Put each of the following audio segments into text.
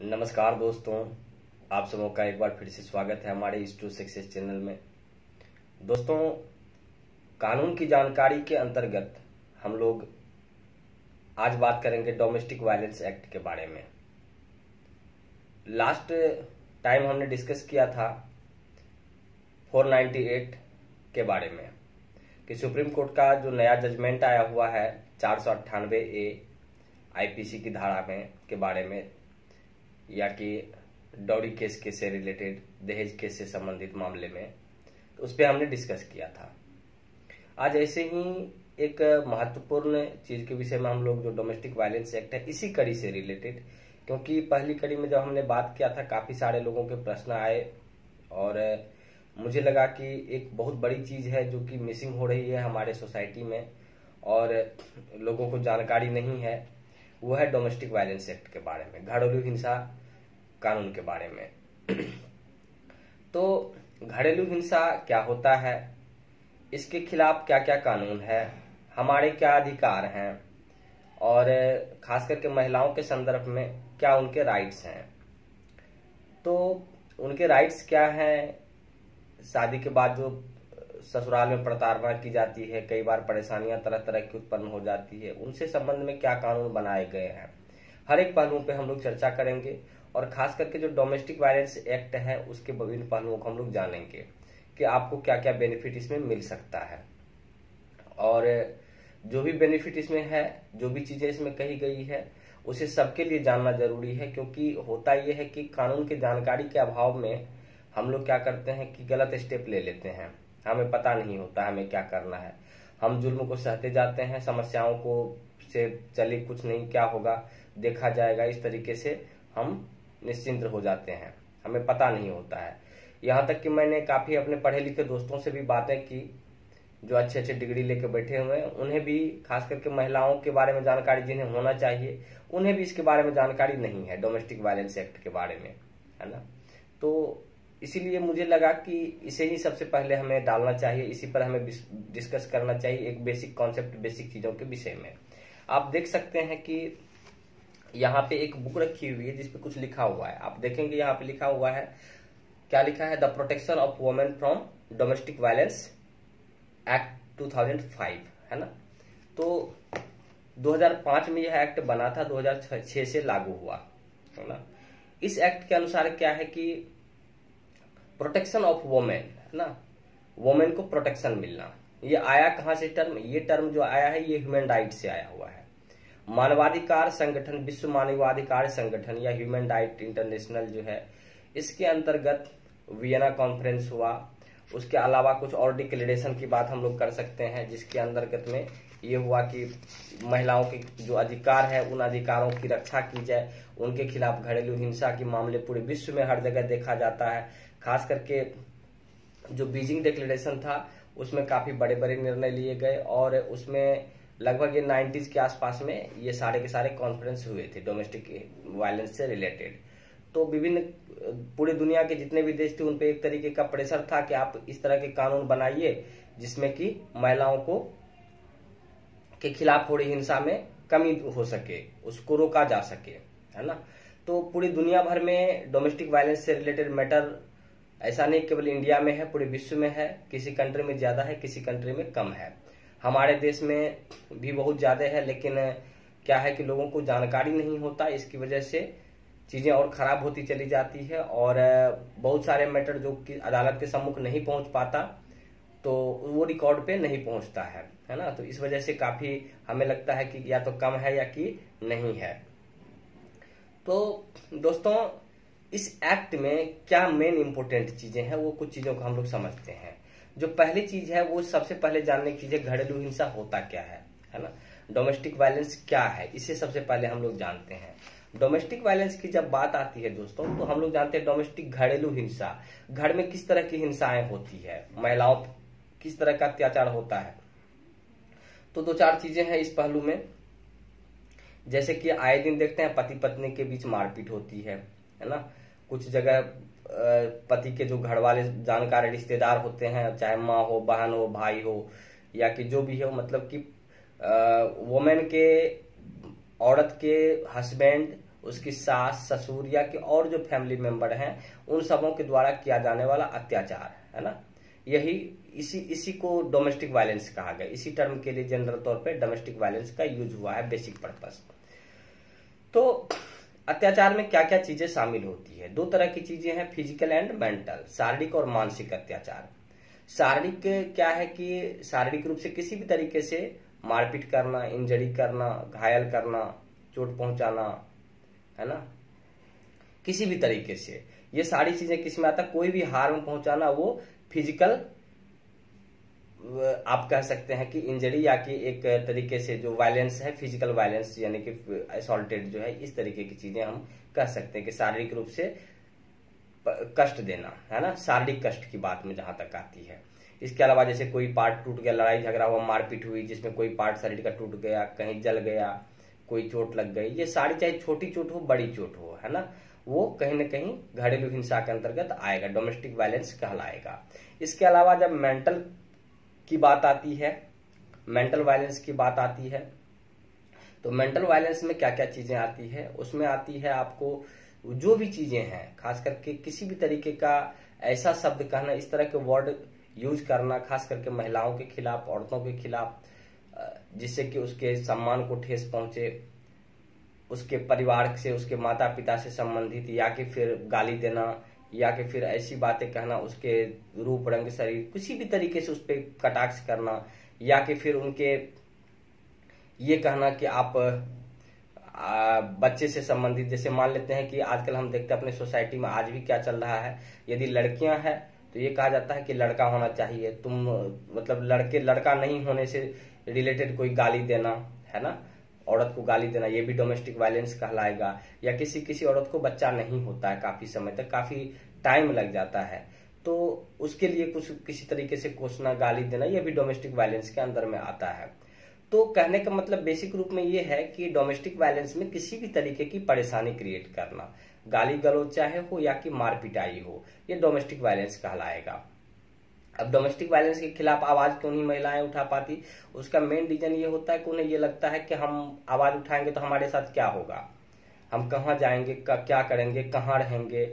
नमस्कार दोस्तों, आप सबों का एक बार फिर से स्वागत है हमारे इस टू सक्सेस चैनल में। दोस्तों, कानून की जानकारी के अंतर्गत हम लोग आज बात करेंगे डोमेस्टिक वायलेंस एक्ट के बारे में। लास्ट टाइम हमने डिस्कस किया था 498 के बारे में कि सुप्रीम कोर्ट का जो नया जजमेंट आया हुआ है 498A आईपीसी की धारा में के बारे में, या कि डॉरी केस के से रिलेटेड, दहेज केस से संबंधित मामले में, तो उस पर हमने डिस्कस किया था। आज ऐसे ही एक महत्वपूर्ण चीज के विषय में हम लोग, जो डोमेस्टिक वायलेंस एक्ट है, इसी कड़ी से रिलेटेड, क्योंकि पहली कड़ी में जब हमने बात किया था काफी सारे लोगों के प्रश्न आए और मुझे लगा कि एक बहुत बड़ी चीज है जो कि मिसिंग हो रही है हमारे सोसाइटी में और लोगों को जानकारी नहीं है, वो है डोमेस्टिक वायलेंस एक्ट के बारे में, घरेलू हिंसा कानून के बारे में। तो घरेलू हिंसा क्या होता है, इसके खिलाफ क्या क्या कानून है, हमारे क्या अधिकार हैं और खास करके महिलाओं के संदर्भ में क्या उनके राइट्स हैं। तो उनके राइट्स क्या हैं, शादी के बाद जो ससुराल में प्रताड़ना की जाती है, कई बार परेशानियां तरह तरह की उत्पन्न हो जाती है, उनसे संबंध में क्या कानून बनाए गए हैं, हर एक पहलुओं पे हम लोग चर्चा करेंगे। और खास करके जो डोमेस्टिक वायलेंस एक्ट है उसके विभिन्न पहलुओं को हम लोग जानेंगे कि आपको क्या क्या बेनिफिट इसमें मिल सकता है। और जो भी बेनिफिट इसमें है, जो भी चीजें इसमें कही गई है, उसे सबके लिए जानना जरूरी है, क्योंकि होता यह है कि कानून की जानकारी के अभाव में हम लोग क्या करते हैं कि गलत स्टेप ले लेते हैं, हमें पता नहीं होता हमें क्या करना है, हम जुल्म को सहते जाते हैं, समस्याओं को से चले कुछ नहीं, क्या होगा देखा जाएगा, इस तरीके से हम निश्चिंत हो जाते हैं, हमें पता नहीं होता है। यहाँ तक कि मैंने काफी अपने पढ़े लिखे दोस्तों से भी बातें की जो अच्छे अच्छे डिग्री लेके बैठे हुए हैं, उन्हें भी, खास करके महिलाओं के बारे में जानकारी जिन्हें होना चाहिए, उन्हें भी इसके बारे में जानकारी नहीं है, डोमेस्टिक वायलेंस एक्ट के बारे में, है ना। तो इसीलिए मुझे लगा कि इसे ही सबसे पहले हमें डालना चाहिए, इसी पर हमें डिस्कस करना चाहिए, एक बेसिक कॉन्सेप्ट, बेसिक चीजों के विषय में। आप देख सकते हैं कि यहाँ पे एक बुक रखी हुई है जिसपे कुछ लिखा हुआ है, आप देखेंगे यहाँ पे लिखा हुआ है, क्या लिखा है, the protection of women from domestic violence act 2005, है ना। तो 2005 में यह एक्ट बना था, 2006 से लागू हुआ, है ना। इस एक्ट के अनुसार क्या है कि प्रोटेक्शन ऑफ वुमेन, है ना, वुमेन को प्रोटेक्शन मिलना, ये आया कहां से टर्म, ये टर्म जो आया है ये ह्यूमन राइट से आया हुआ है। मानवाधिकार संगठन, विश्व मानवाधिकार संगठन या ह्यूमन राइट इंटरनेशनल जो है, इसके अंतर्गत वियना कॉन्फ्रेंस हुआ, उसके अलावा कुछ और डिक्लेरेशन की बात हम लोग कर सकते हैं, जिसके अंतर्गत में ये हुआ कि महिलाओं के जो अधिकार है उन अधिकारों की रक्षा की जाए, उनके खिलाफ घरेलू हिंसा के मामले पूरे विश्व में हर जगह देखा जाता है। खास करके जो बीजिंग डिक्लेरेशन था उसमें काफी बड़े बड़े निर्णय लिए गए और उसमें लगभग ये 90s के आसपास में ये सारे के सारे कॉन्फ्रेंस हुए थे डोमेस्टिक वायलेंस से रिलेटेड। तो विभिन्न पूरी दुनिया के जितने भी देश थे उन पे एक तरीके का प्रेशर था कि आप इस तरह के कानून बनाइए जिसमें कि महिलाओं को के खिलाफ हो रही हिंसा में कमी हो सके, उसको रोका जा सके, है ना। तो पूरी दुनिया भर में डोमेस्टिक वायलेंस से रिलेटेड मैटर, ऐसा नहीं केवल इंडिया में है, पूरे विश्व में है, किसी कंट्री में ज्यादा है, किसी कंट्री में कम है, हमारे देश में भी बहुत ज्यादा है, लेकिन क्या है कि लोगों को जानकारी नहीं होता, इसकी वजह से चीजें और खराब होती चली जाती है और बहुत सारे मैटर जो कि अदालत के सम्मुख नहीं पहुंच पाता, तो वो रिकॉर्ड पे नहीं पहुंचता है ना। तो इस वजह से काफी हमें लगता है कि या तो कम है या कि नहीं है। तो दोस्तों, इस एक्ट में क्या मेन इंपोर्टेंट चीजें हैं, वो कुछ चीजों को हम लोग समझते हैं। जो पहली चीज है वो सबसे पहले जानने की चीज है, घरेलू हिंसा होता क्या है ना, डोमेस्टिक वायलेंस क्या है, इसे सबसे पहले हम लोग जानते हैं। डोमेस्टिक वायलेंस की जब बात आती है दोस्तों, तो हम लोग जानते हैं डोमेस्टिक घरेलू हिंसा, घर में किस तरह की हिंसाएं होती है, महिलाओं किस तरह का अत्याचार होता है। तो दो चार चीजें हैं इस पहलू में, जैसे कि आए दिन देखते हैं पति पत्नी के बीच मारपीट होती है ना। कुछ जगह पति के जो घर वाले जानकार रिश्तेदार होते हैं, चाहे माँ हो, बहन हो, भाई हो, या कि जो भी हो, मतलब कि वुमेन के, औरत के हस्बैंड उसकी सास, ससुर या कि और जो फैमिली मेंबर हैं उन सबों के द्वारा किया जाने वाला अत्याचार, है ना। यही इसी को डोमेस्टिक वायलेंस कहा गया। इसी टर्म के लिए जनरल तौर पे डोमेस्टिक वायलेंस का यूज हुआ है बेसिक पर्पस। तो अत्याचार में क्या क्या चीजें शामिल होती है? दो तरह की चीजें हैं, फिजिकल एंड मेंटल, शारीरिक और मानसिक अत्याचार। शारीरिक क्या है कि शारीरिक रूप से किसी भी तरीके से मारपीट करना, इंजरी करना, घायल करना, चोट पहुंचाना, है ना, किसी भी तरीके से, ये सारी चीजें किस में आता है? कोई भी हार्म पहुंचाना, वो फिजिकल आप कह सकते हैं कि इंजरी, या कि एक तरीके से जो वायलेंस है फिजिकल वायलेंस, यानी कि असॉल्टेड जो है, इस तरीके की चीजें हम कह सकते हैं कि शारीरिक रूप से कष्ट देना, है ना, शारीरिक कष्ट की बात में जहां तक आती है। इसके अलावा जैसे कोई पार्ट टूट गया, लड़ाई झगड़ा हुआ, मारपीट हुई जिसमें कोई पार्ट शरीर का टूट गया, कहीं जल गया, कोई चोट लग गई, ये सारी चाहे छोटी चोट हो बड़ी चोट हो, है ना, वो कहीं ना कहीं घरेलू हिंसा के अंतर्गत आएगा, डोमेस्टिक वायलेंस कहलाएगा। इसके अलावा जब मेंटल की बात आती है, मेंटल वायलेंस की बात आती है, तो मेंटल वायलेंस में क्या क्या चीजें आती है? उसमें आती है आपको जो भी चीजें हैं, खास करके किसी भी तरीके का ऐसा शब्द कहना, इस तरह के वर्ड यूज करना, खास करके महिलाओं के खिलाफ, औरतों के खिलाफ, जिससे कि उसके सम्मान को ठेस पहुंचे, उसके परिवार से, उसके माता पिता से संबंधित, या कि फिर गाली देना, या कि फिर ऐसी बातें कहना, उसके रूप रंग शरीर किसी भी तरीके से उस पर कटाक्ष करना, या कि फिर उनके ये कहना कि आप बच्चे से संबंधित, जैसे मान लेते हैं कि आजकल हम देखते हैं अपने सोसाइटी में आज भी क्या चल रहा है, यदि लड़कियां हैं तो ये कहा जाता है कि लड़का होना चाहिए, तुम मतलब लड़का नहीं होने से रिलेटेड कोई गाली देना, है ना, औरत को गाली देना, ये भी डोमेस्टिक वायलेंस कहलाएगा। या किसी औरत को बच्चा नहीं होता है काफी समय तक, काफी टाइम लग जाता है, तो उसके लिए कुछ किसी तरीके से कोसना, गाली देना, ये भी डोमेस्टिक वायलेंस के अंदर में आता है। तो कहने का मतलब बेसिक रूप में ये है कि डोमेस्टिक वायलेंस में किसी भी तरीके की परेशानी क्रिएट करना, गाली गलौज चाहे हो या कि मार पिटाई हो, ये डोमेस्टिक वायलेंस कहलाएगा। अब डोमेस्टिक वायलेंस के खिलाफ आवाज क्यों नहीं महिलाएं उठा पाती? उसका मेन रीजन ये होता है कि उन्हें ये लगता है कि हम आवाज उठाएंगे तो हमारे साथ क्या होगा, हम कहाँ जाएंगे, क्या करेंगे, कहाँ रहेंगे,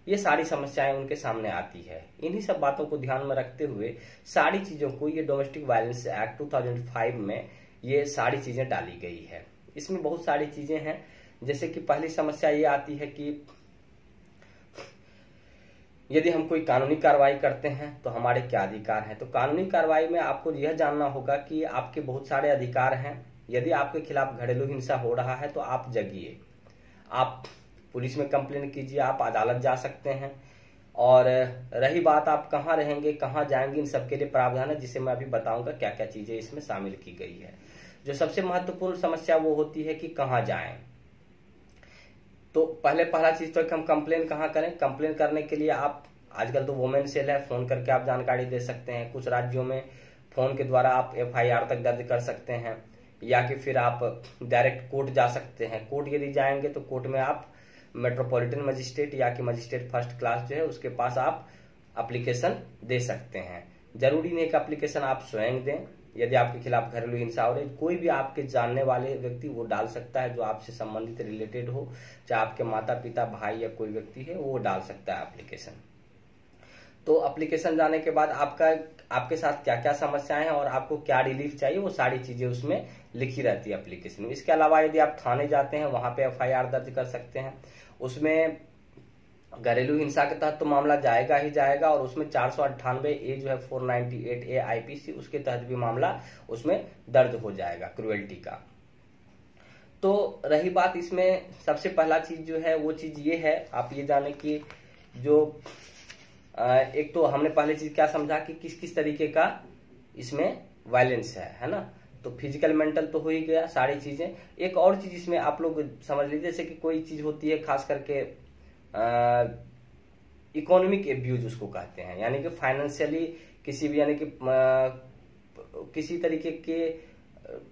ये सारी समस्याएं उनके सामने आती है। इन्हीं सब बातों को ध्यान में रखते हुए सारी चीजों को ये डोमेस्टिक वायलेंस एक्ट 2005 में ये सारी चीजें डाली गई है। इसमें बहुत सारी चीजें हैं, जैसे कि पहली समस्या ये आती है कि यदि हम कोई कानूनी कार्रवाई करते हैं तो हमारे क्या अधिकार हैं। तो कानूनी कार्रवाई में आपको यह जानना होगा कि आपके बहुत सारे अधिकार हैं। यदि आपके खिलाफ घरेलू हिंसा हो रहा है तो आप जगिए, आप पुलिस में कंप्लेन कीजिए, आप अदालत जा सकते हैं। और रही बात आप कहाँ रहेंगे, कहाँ जाएंगे, इन सबके लिए प्रावधान है, जिसे मैं अभी बताऊंगा क्या क्या चीजें इसमें शामिल की गई है। जो सबसे महत्वपूर्ण समस्या वो होती है कि कहाँ जाएं। तो पहला चीज तो हम कंप्लेन कहाँ करें। कंप्लेन करने के लिए आप, आजकल तो वुमेन सेल है, फोन करके आप जानकारी दे सकते हैं। कुछ राज्यों में फोन के द्वारा आप FIR तक दर्ज कर सकते हैं, या कि फिर आप डायरेक्ट कोर्ट जा सकते हैं। कोर्ट यदि जाएंगे तो कोर्ट में आप मेट्रोपॉलिटन मजिस्ट्रेट या कि मजिस्ट्रेट फर्स्ट क्लास जो है उसके पास आप एप्लीकेशन दे सकते हैं। जरूरी नहीं कि एप्लीकेशन आप स्वयं दें। यदि आपके खिलाफ घरेलू हिंसा हो रही, कोई भी आपके जानने वाले व्यक्ति वो डाल सकता है, जो आपसे संबंधित रिलेटेड हो, चाहे आपके माता पिता, भाई या कोई व्यक्ति है, वो डाल सकता है एप्लीकेशन। तो एप्लीकेशन जाने के बाद आपके साथ क्या क्या समस्याएं हैं और आपको क्या रिलीफ चाहिए, वो सारी चीजें उसमें लिखी रहती है एप्लीकेशन में। इसके अलावा यदि आप थाने जाते हैं, वहां पे FIR दर्ज कर सकते हैं। उसमें घरेलू हिंसा के तहत तो मामला जाएगा ही जाएगा, और उसमें 498A जो है 498A IPC, उसके तहत भी मामला उसमें दर्ज हो जाएगा क्रुएल्टी का। तो रही बात इसमें सबसे पहला चीज जो है वो चीज ये है, आप ये जाने कि जो एक तो हमने पहले चीज क्या समझा कि किस किस तरीके का इसमें वायलेंस है ना। तो फिजिकल मेंटल तो हो ही गया सारी चीजें। एक और चीज इसमें आप लोग समझ लीजिए, जैसे कि कोई चीज होती है खास करके इकोनॉमिक एब्यूज उसको कहते हैं, यानी कि फाइनेंशियली किसी भी, यानी कि किसी तरीके के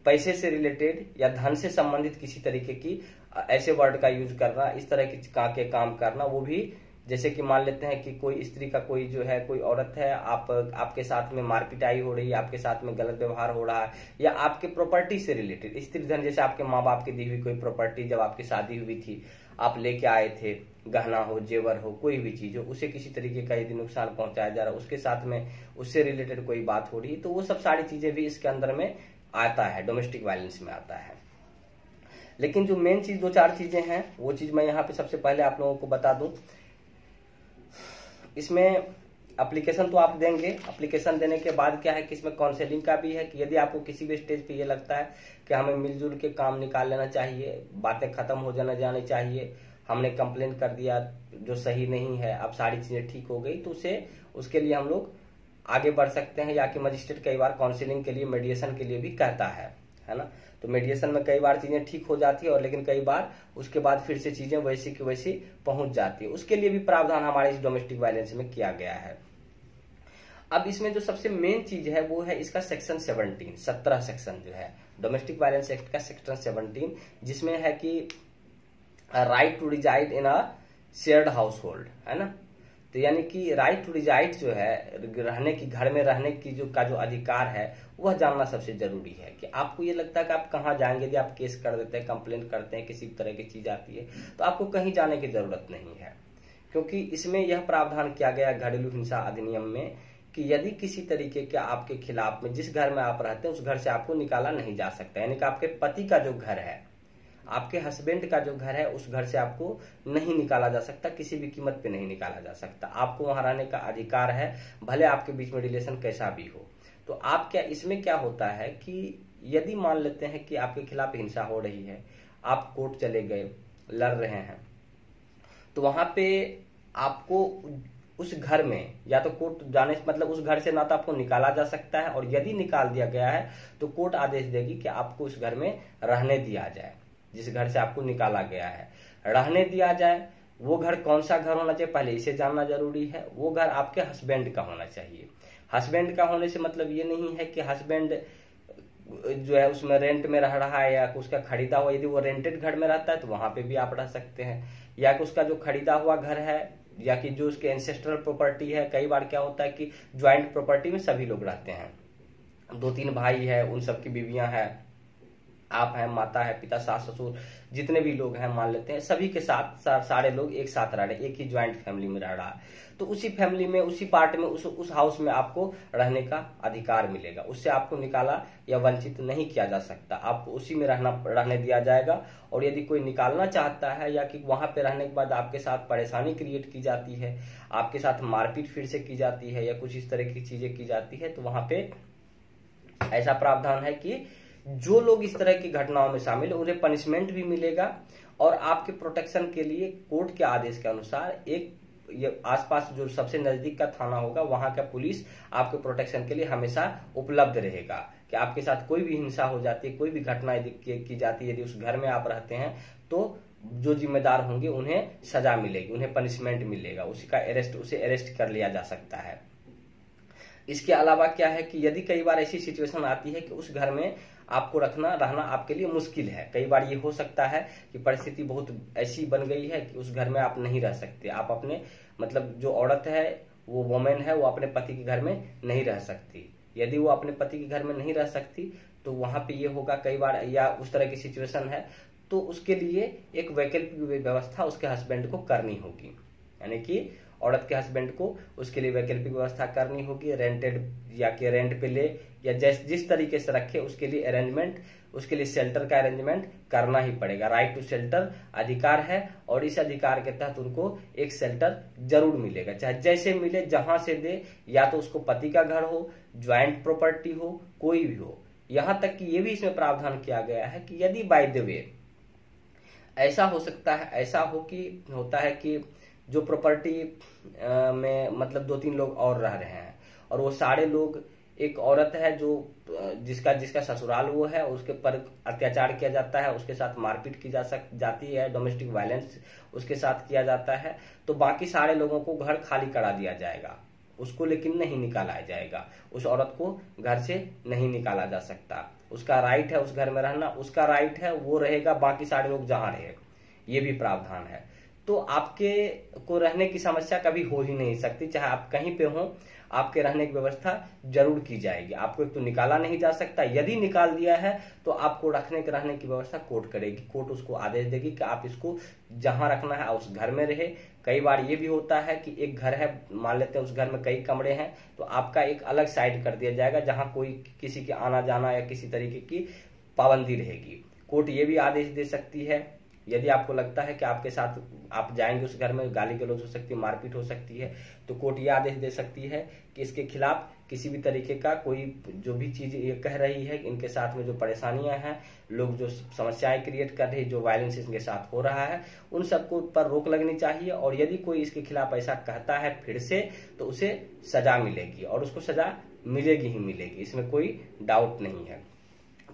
पैसे से रिलेटेड या धन से संबंधित किसी तरीके की ऐसे वर्ड का यूज करना, इस तरह के काम करना। वो भी जैसे कि मान लेते हैं कि कोई स्त्री का कोई जो है, कोई औरत है, आपके साथ में मारपिटाई हो रही है, आपके साथ में गलत व्यवहार हो रहा है, या आपके प्रॉपर्टी से रिलेटेड स्त्री धन, जैसे आपके माँ बाप की दी हुई कोई प्रॉपर्टी जब आपकी शादी हुई थी, आप लेके आए थे, गहना हो, जेवर हो, कोई भी चीज हो, उसे किसी तरीके का यदि नुकसान पहुंचाया जा रहा है, उसके साथ में उससे रिलेटेड कोई बात हो रही है, तो वो सब सारी चीजें भी इसके अंदर में आता है, डोमेस्टिक वायलेंस में आता है। लेकिन जो मेन चीज 2-4 चीजें हैं, वो चीज मैं यहाँ पे सबसे पहले आप लोगों को बता दूं। इसमें एप्लीकेशन तो आप देंगे, एप्लीकेशन देने के बाद क्या है कि इसमें काउंसलिंग का भी है कि यदि आपको किसी भी स्टेज पे ये लगता है कि हमें मिलजुल के काम निकाल लेना चाहिए, बातें खत्म हो जानी चाहिए, हमने कंप्लेंट कर दिया जो सही नहीं है, अब सारी चीजें ठीक हो गई, तो उसके लिए हम लोग आगे बढ़ सकते हैं। या कि मजिस्ट्रेट कई बार काउंसलिंग के लिए, मेडिएशन के लिए भी कहता है ना। तो मेडिएशन में कई बार चीजें ठीक हो जाती है, और लेकिन कई बार उसके बाद फिर से चीजें वैसी की वैसी पहुंच जाती है। उसके लिए भी प्रावधान हमारे इस डोमेस्टिक वायलेंस में किया गया है। अब इसमें जो सबसे मेन चीज है वो है इसका सेक्शन 17 सेक्शन जो है डोमेस्टिक वायलेंस एक्ट का, सेक्शन 17, जिसमें है कि right to reside in a shared household, है ना। तो यानी कि राइट टू रिजाइड जो है, रहने की, घर में रहने की जो अधिकार है, वह जानना सबसे जरूरी है। कि आपको ये लगता है कि आप कहाँ जाएंगे, यदि आप केस कर देते हैं, कंप्लेंट करते हैं, किसी तरह की चीज आती है, तो आपको कहीं जाने की जरूरत नहीं है। क्योंकि इसमें यह प्रावधान किया गया घरेलू हिंसा अधिनियम में कि यदि किसी तरीके के आपके खिलाफ में, जिस घर में आप रहते हैं उस घर से आपको निकाला नहीं जा सकता। यानी कि आपके पति का जो घर है, आपके हस्बैंड का जो घर है, उस घर से आपको नहीं निकाला जा सकता, किसी भी कीमत पे नहीं निकाला जा सकता। आपको वहां रहने का अधिकार है, भले आपके बीच में रिलेशन कैसा भी हो। तो आप क्या, इसमें क्या होता है कि यदि मान लेते हैं कि आपके खिलाफ हिंसा हो रही है, आप कोर्ट चले गए, लड़ रहे हैं, तो वहां पे आपको उस घर में, या तो कोर्ट जाने मतलब उस घर से ना तो आपको निकाला जा सकता है, और यदि निकाल दिया गया है तो कोर्ट आदेश देगी कि आपको उस घर में रहने दिया जाए। जिस घर से आपको निकाला गया है रहने दिया जाए। वो घर कौन सा घर होना चाहिए, पहले इसे जानना जरूरी है। वो घर आपके हस्बैंड का होना चाहिए। हस्बैंड का होने से मतलब ये नहीं है कि हस्बैंड जो है उसमें रेंट में रह रहा है या उसका खरीदा हुआ, यदि वो रेंटेड घर में रहता है तो वहां पे भी आप रह सकते हैं। या कि उसका जो खरीदा हुआ घर है, या कि जो उसके एंसेस्ट्रल प्रॉपर्टी है। कई बार क्या होता है कि ज्वाइंट प्रॉपर्टी में सभी लोग रहते हैं, 2-3 भाई है, उन सबकी बीवियां हैं, आप हैं, माता है, पिता, सास, ससुर, जितने भी लोग हैं मान लेते हैं, सभी के साथ सारे लोग एक साथ रह रहे हैं, एक ही ज्वाइंट फैमिली में रह रहा है। तो उसी फैमिली में, उसी पार्ट में, उस हाउस में आपको रहने का अधिकार मिलेगा। उससे आपको निकाला या वंचित नहीं किया जा सकता, आपको उसी में रहने दिया जाएगा। और यदि कोई निकालना चाहता है, या कि वहां पे रहने के बाद आपके साथ परेशानी क्रिएट की जाती है, आपके साथ मारपीट फिर से की जाती है, या कुछ इस तरह की चीजें की जाती है, तो वहां पे ऐसा प्रावधान है कि जो लोग इस तरह की घटनाओं में शामिल है उन्हें पनिशमेंट भी मिलेगा। और आपके प्रोटेक्शन के लिए कोर्ट के आदेश के अनुसार ये आसपास जो सबसे नजदीक का थाना होगा, वहां का पुलिस आपके प्रोटेक्शन के लिए हमेशा उपलब्ध रहेगा। कि आपके साथ कोई भी हिंसा हो जाती है, कोई भी घटना यदि की जाती है, यदि उस घर में आप रहते हैं, तो जो जिम्मेदार होंगे उन्हें सजा मिलेगी, उन्हें पनिशमेंट मिलेगा, उसे अरेस्ट कर लिया जा सकता है। इसके अलावा क्या है कि यदि कई बार ऐसी सिचुएशन आती है कि उस घर में आपको रहना आपके लिए मुश्किल है। कई बार ये हो सकता है कि परिस्थिति बहुत ऐसी बन गई है कि उस घर में आप नहीं रह सकते। आप अपने मतलब जो औरत है, वो वोमेन है, वो अपने पति के घर में नहीं रह सकती। यदि वो अपने पति के घर में नहीं रह सकती तो वहां पे ये होगा कई बार, या उस तरह की सिचुएशन है, तो उसके लिए एक वैकल्पिक व्यवस्था उसके हस्बैंड को करनी होगी। यानी कि औरत के हस्बैंड को उसके लिए वैकल्पिक व्यवस्था करनी होगी, रेंटेड या कि रेंट पे ले, या जिस तरीके से रखे उसके लिए अरेंजमेंट, उसके लिए शेल्टर का अरेंजमेंट करना ही पड़ेगा। राइट टू शेल्टर अधिकार है, और इस अधिकार के तहत उनको एक शेल्टर जरूर मिलेगा, चाहे जैसे मिले, जहां से दे, या तो उसको पति का घर हो, ज्वाइंट प्रॉपर्टी हो, कोई भी हो। यहां तक कि ये भी इसमें प्रावधान किया गया है कि यदि बाय द वे ऐसा हो सकता है, ऐसा होता है कि जो प्रॉपर्टी में मतलब 2-3 लोग और रह रहे हैं, और वो सारे लोग, एक औरत है जो जिसका ससुराल वो है, उसके पर अत्याचार किया जाता है, उसके साथ मारपीट की जाती है, डोमेस्टिक वायलेंस उसके साथ किया जाता है, तो बाकी सारे लोगों को घर खाली करा दिया जाएगा, उसको लेकिन नहीं निकाला जाएगा। उस औरत को घर से नहीं निकाला जा सकता। उसका राइट है उस घर में रहना, उसका राइट है, वो रहेगा, बाकी सारे लोग जहां रहे, ये भी प्रावधान है। तो आपके को रहने की समस्या कभी हो ही नहीं सकती। चाहे आप कहीं पे हो, आपके रहने की व्यवस्था जरूर की जाएगी। आपको एक तो निकाला नहीं जा सकता, यदि निकाल दिया है तो आपको रहने की व्यवस्था कोर्ट करेगी। कोर्ट उसको आदेश देगी कि आप इसको जहां रखना है उस घर में रहे। कई बार ये भी होता है कि एक घर है, मान लेते हैं उस घर में कई कमरे हैं, तो आपका एक अलग साइड कर दिया जाएगा जहां कोई किसी के आना जाना या किसी तरीके की पाबंदी रहेगी। कोर्ट ये भी आदेश दे सकती है, यदि आपको लगता है कि आपके साथ आप जाएंगे उस घर में, गाली गलौज हो सकती है, मारपीट हो सकती है, तो कोर्ट ये आदेश दे सकती है कि इसके खिलाफ किसी भी तरीके का कोई जो भी चीज ये कह रही है, इनके साथ में जो परेशानियां हैं, लोग जो समस्याएं क्रिएट कर रहे हैं, जो वायलेंस इनके साथ हो रहा है, उन सबको पर रोक लगनी चाहिए। और यदि कोई इसके खिलाफ ऐसा कहता है फिर से, तो उसे सजा मिलेगी और उसको सजा मिलेगी ही मिलेगी, इसमें कोई डाउट नहीं है।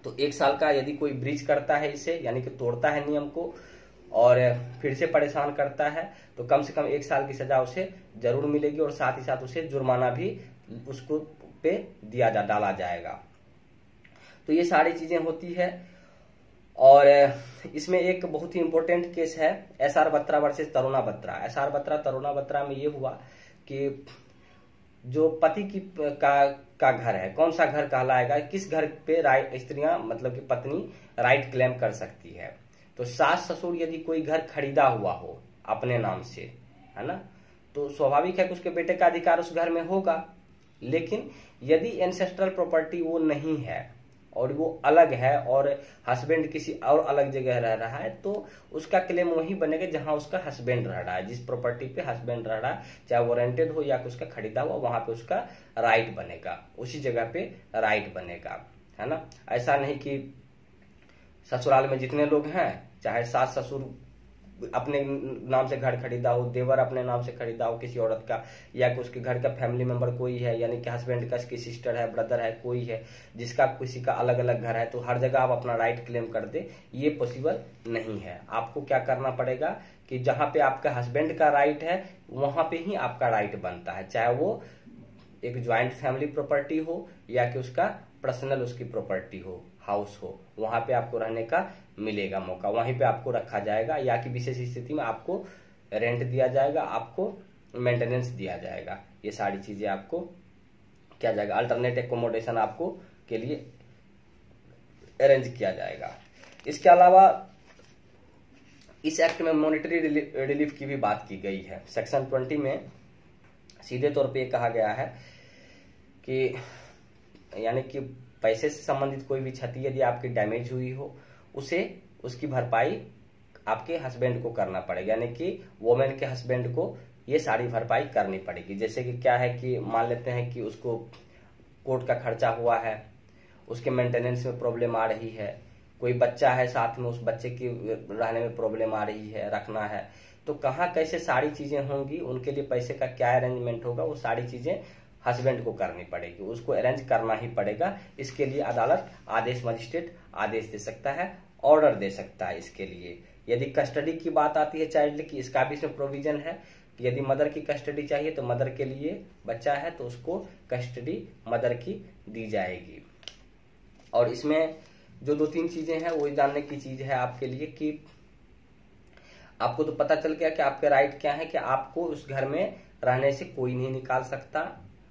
तो 1 साल का यदि कोई ब्रीच करता है इसे, यानी कि तोड़ता है नियम को और फिर से परेशान करता है, तो कम से कम 1 साल की सजा उसे जरूर मिलेगी और साथ ही साथ उसे जुर्माना भी उसको पे डाला जाएगा। तो ये सारी चीजें होती है। और इसमें एक बहुत ही इंपॉर्टेंट केस है SR Batra versus Taruna Batra. SR Batra Taruna Batra में ये हुआ कि जो पति की का घर है, कौन सा घर कहलाएगा, किस घर पे स्त्रियां मतलब कि पत्नी राइट क्लेम कर सकती है। तो सास ससुर यदि कोई घर खरीदा हुआ हो अपने नाम से, है ना, तो स्वाभाविक है कि उसके बेटे का अधिकार उस घर में होगा। लेकिन यदि एंसेस्ट्रल प्रॉपर्टी वो नहीं है और वो अलग है और हस्बैंड किसी और अलग जगह रह रहा है, तो उसका क्लेम वही बनेगा जहां उसका हस्बैंड रह रहा है। जिस प्रॉपर्टी पे हस्बैंड रह रहा है, चाहे वो रेंटेड हो या उसका खरीदा हुआ, वहां पे उसका राइट बनेगा, उसी जगह पे राइट बनेगा, है ना। ऐसा नहीं कि ससुराल में जितने लोग हैं, चाहे सास ससुर अपने नाम से घर खरीदा हो, देवर अपने नाम से खरीदा हो किसी औरत का, या कि उसके घर का फैमिली मेंबर कोई है, यानी कि हस्बैंड का इसकी सिस्टर है, ब्रदर है, कोई है जिसका किसी का अलग अलग घर है, तो हर जगह आप अपना राइट क्लेम कर दे, ये पॉसिबल नहीं है। आपको क्या करना पड़ेगा कि जहां पे आपका हस्बैंड का राइट है वहां पे ही आपका राइट बनता है, चाहे वो एक ज्वाइंट फैमिली प्रॉपर्टी हो या कि उसका पर्सनल उसकी प्रॉपर्टी हो, हाउस हो, वहां पे आपको रहने का मिलेगा मौका, वहीं पे आपको रखा जाएगा, या कि विशेष स्थिति में आपको रेंट दिया जाएगा, आपको मेंटेनेंस दिया जाएगा। ये सारी चीजें आपको क्या जाएगा, अल्टरनेट एकोमोडेशन आपको के लिए अरेंज किया जाएगा। इसके अलावा इस एक्ट में मॉनेटरी रिलीफ की भी बात की गई है। सेक्शन 20 में सीधे तौर पे कहा गया है कि यानी कि पैसे से संबंधित कोई भी क्षति यदि आपकी डैमेज हुई हो, उसे उसकी भरपाई आपके हस्बैंड को करना पड़ेगा, यानी कि वोमेन के हस्बैंड को ये सारी भरपाई करनी पड़ेगी। जैसे कि क्या है कि मान लेते हैं कि उसको कोर्ट का खर्चा हुआ है, उसके मेंटेनेंस में प्रॉब्लम आ रही है, कोई बच्चा है साथ में, उस बच्चे की रहने में प्रॉब्लम आ रही है, रखना है, तो कहाँ कैसे सारी चीजें होंगी, उनके लिए पैसे का क्या अरेंजमेंट होगा, वो सारी चीजें हस्बैंड को करनी पड़ेगी, उसको अरेंज करना ही पड़ेगा। इसके लिए अदालत आदेश, मजिस्ट्रेट आदेश दे सकता है, ऑर्डर दे सकता है इसके लिए। यदि कस्टडी की बात आती है चाइल्ड की, इसका भी इसमें प्रोविजन है। यदि मदर की कस्टडी चाहिए तो मदर के लिए, बच्चा है तो उसको कस्टडी मदर की दी जाएगी। और इसमें जो 2-3 चीजें हैं वो जानने की चीज है आपके लिए कि आपको तो पता चल गया कि आपके राइट क्या है, कि आपको उस घर में रहने से कोई नहीं निकाल सकता।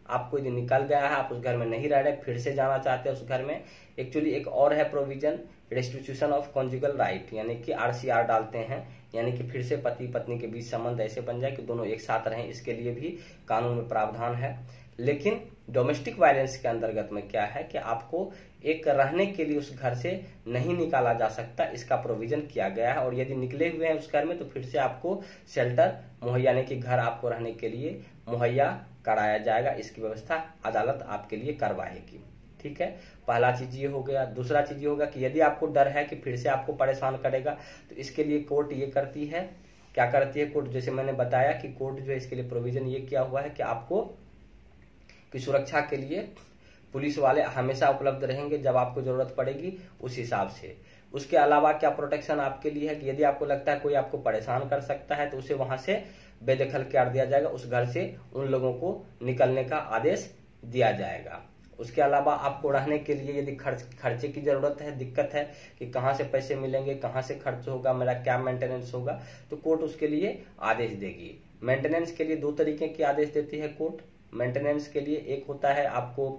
आपको यदि निकल गया है, आप उस घर में नहीं रह रहे, फिर से जाना चाहते हैं उस घर में, एक्चुअली एक और है provision, restitution of conjugal right, यानी कि RCR डालते हैं, यानी कि फिर से पति पत्नी के बीच संबंध ऐसे बन जाए कि दोनों एक साथ रहें, इसके लिए भी कानून में प्रावधान है। लेकिन डोमेस्टिक वायलेंस के अंतर्गत में क्या है कि आपको एक रहने के लिए उस घर से नहीं निकाला जा सकता, इसका प्रोविजन किया गया है। और यदि निकले हुए हैं उस घर में तो फिर से आपको शेल्टर मुहैया, यानी कि घर आपको रहने के लिए मुहैया कराया जाएगा, इसकी व्यवस्था अदालत आपके लिए करवाएगी। ठीक है, पहला चीज ये हो गया। दूसरा चीज ये होगा कि यदि आपको डर है कि फिर से आपको परेशान करेगा, तो इसके लिए कोर्ट ये करती है, क्या करती है कोर्ट, जैसे मैंने बताया कि कोर्ट जो है इसके लिए प्रोविजन ये किया हुआ है कि आपको की सुरक्षा के लिए पुलिस वाले हमेशा उपलब्ध रहेंगे, जब आपको जरूरत पड़ेगी उस हिसाब से। उसके अलावा क्या प्रोटेक्शन आपके लिए है कि यदि आपको लगता है कोई आपको परेशान कर सकता है तो उसे वहां से बेदखल कर दिया जाएगा, उस घर से उन लोगों को निकलने का आदेश दिया जाएगा। उसके अलावा आपको रहने के लिए यदि खर्चे की जरूरत है, दिक्कत है कि कहाँ से पैसे मिलेंगे, कहाँ से खर्च होगा, मेरा क्या मेंटेनेंस होगा, तो कोर्ट उसके लिए आदेश देगी। मेंटेनेंस के लिए 2 तरीके की आदेश देती है कोर्ट। मेंटेनेंस के लिए एक होता है आपको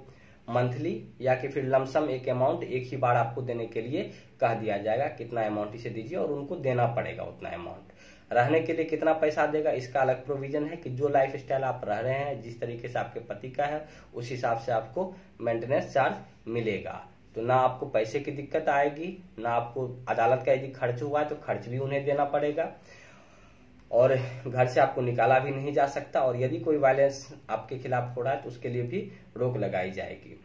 मंथली या कि फिर लमसम एक अमाउंट एक ही बार आपको देने के लिए कह दिया जाएगा, कितना अमाउंट इसे दीजिए और उनको देना पड़ेगा उतना अमाउंट। रहने के लिए कितना पैसा देगा, इसका अलग प्रोविजन है कि जो लाइफ स्टाइल आप रह रहे हैं, जिस तरीके से आपके पति का है, उस हिसाब से आपको मेंटेनेंस चार्ज मिलेगा। तो ना आपको पैसे की दिक्कत आएगी, ना आपको अदालत का यदि खर्च हुआ है तो खर्च भी उन्हें देना पड़ेगा, और घर से आपको निकाला भी नहीं जा सकता, और यदि कोई वायलेंस आपके खिलाफ हो रहा है तो उसके लिए भी रोक लगाई जाएगी।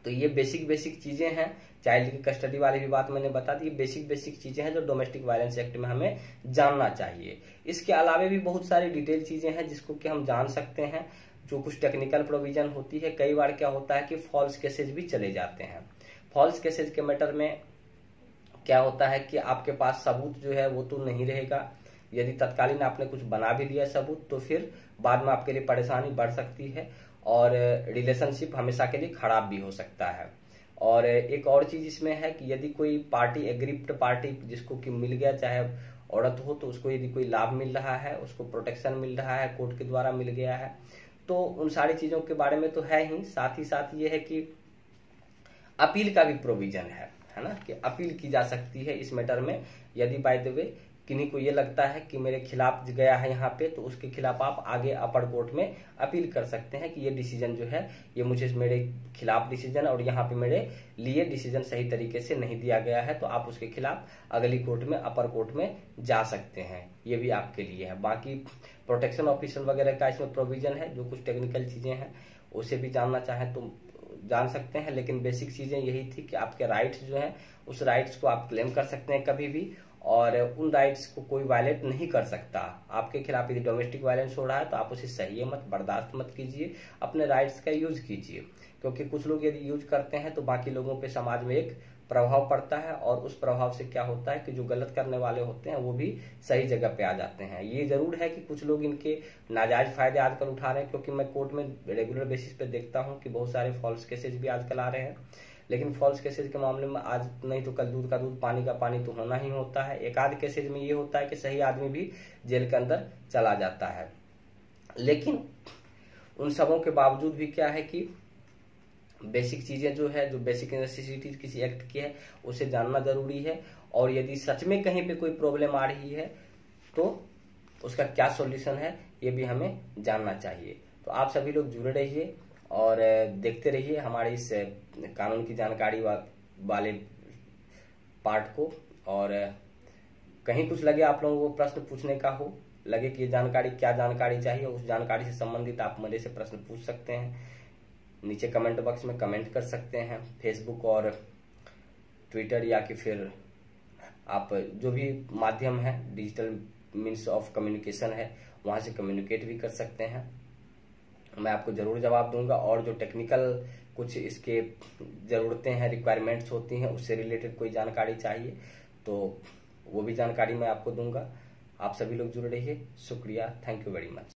तो ये बेसिक चीजें हैं। चाइल्ड की कस्टडी वाली भी बात मैंने बता दी। बेसिक चीजें हैं जो डोमेस्टिक वायलेंस एक्ट में हमें जानना चाहिए। इसके अलावा भी बहुत सारी डिटेल चीजें हैं जिसको कि हम जान सकते हैं, जो कुछ टेक्निकल प्रोविजन होती है। कई बार क्या होता है कि फॉल्स केसेज भी चले जाते हैं। फॉल्स केसेज के मैटर में क्या होता है कि आपके पास सबूत जो है वो तो नहीं रहेगा। यदि तत्कालीन आपने कुछ बना भी दिया सबूत तो फिर बाद में आपके लिए परेशानी बढ़ सकती है, और रिलेशनशिप हमेशा के लिए खराब भी हो सकता है। और एक और चीज इसमें है कि यदि कोई पार्टी, एग्रीप्ट पार्टी जिसको कि मिल गया, चाहे औरत हो, तो उसको यदि कोई लाभ मिल रहा है, उसको प्रोटेक्शन मिल रहा है, कोर्ट के द्वारा मिल गया है, तो उन सारी चीजों के बारे में तो है ही। साथ ही साथ ये है कि अपील का भी प्रोविजन है ना, कि अपील की जा सकती है इस मैटर में। यदि बाय द वे किन्हीं को ये लगता है कि मेरे खिलाफ गया है यहाँ पे, तो उसके खिलाफ आप आगे अपर कोर्ट में अपील कर सकते हैं कि ये डिसीजन जो है ये मुझे मेरे खिलाफ डिसीजन और यहाँ पे मेरे लिए डिसीजन सही तरीके से नहीं दिया गया है, तो आप उसके खिलाफ अगली कोर्ट में, अपर कोर्ट में जा सकते हैं। ये भी आपके लिए है। बाकी प्रोटेक्शन ऑफिसर वगैरह का इसमें प्रोविजन है। जो कुछ टेक्निकल चीजें हैं उसे भी जानना चाहें तो जान सकते हैं, लेकिन बेसिक चीजें यही थी कि आपके राइट्स जो हैं उस राइट्स को आप क्लेम कर सकते हैं कभी भी, और उन राइट्स को कोई वायलेट नहीं कर सकता। आपके खिलाफ यदि डोमेस्टिक वायलेंस हो रहा है तो आप उसे सहिए मत, बर्दाश्त मत कीजिए, अपने राइट्स का यूज कीजिए। क्योंकि कुछ लोग यदि यूज करते हैं तो बाकी लोगों पे समाज में एक प्रभाव पड़ता है, और उस प्रभाव से क्या होता है कि जो गलत करने वाले होते हैं वो भी सही जगह पे आ जाते हैं। ये जरूर है कि कुछ लोग इनके नाजायज फायदे आजकल उठा रहे हैं, क्योंकि मैं कोर्ट में रेगुलर बेसिस पे देखता हूँ कि बहुत सारे फॉल्स केसेज भी आजकल आ रहे हैं। लेकिन फॉल्स केसेज के मामले में आज नहीं तो कल दूध का दूध, पानी का पानी तो होना ही होता है। एक आध केसेज में ये होता है कि सही आदमी भी जेल के अंदर चला जाता है। लेकिन उन सबों के बावजूद भी क्या है कि बेसिक चीजें जो है, जो बेसिक नेसेसिटीज किसी एक्ट की है, उसे जानना जरूरी है। और यदि सच में कहीं पे कोई प्रॉब्लम आ रही है तो उसका क्या सॉल्यूशन है ये भी हमें जानना चाहिए। तो आप सभी लोग जुड़े रहिए और देखते रहिए हमारे इस कानून की जानकारी वाले पार्ट को। और कहीं कुछ लगे आप लोगों को प्रश्न पूछने का हो, लगे कि ये जानकारी, क्या जानकारी चाहिए, उस जानकारी से संबंधित आप मेरे से प्रश्न पूछ सकते हैं। नीचे कमेंट बॉक्स में कमेंट कर सकते हैं। फेसबुक और ट्विटर या कि फिर आप जो भी माध्यम है, डिजिटल मीन्स ऑफ कम्युनिकेशन है, वहां से कम्युनिकेट भी कर सकते हैं। मैं आपको जरूर जवाब दूंगा। और जो टेक्निकल कुछ इसके जरूरतें हैं, रिक्वायरमेंट्स होती हैं, उससे रिलेटेड कोई जानकारी चाहिए तो वो भी जानकारी मैं आपको दूंगा। आप सभी लोग जुड़े रहिए। शुक्रिया, थैंक यू वेरी मच।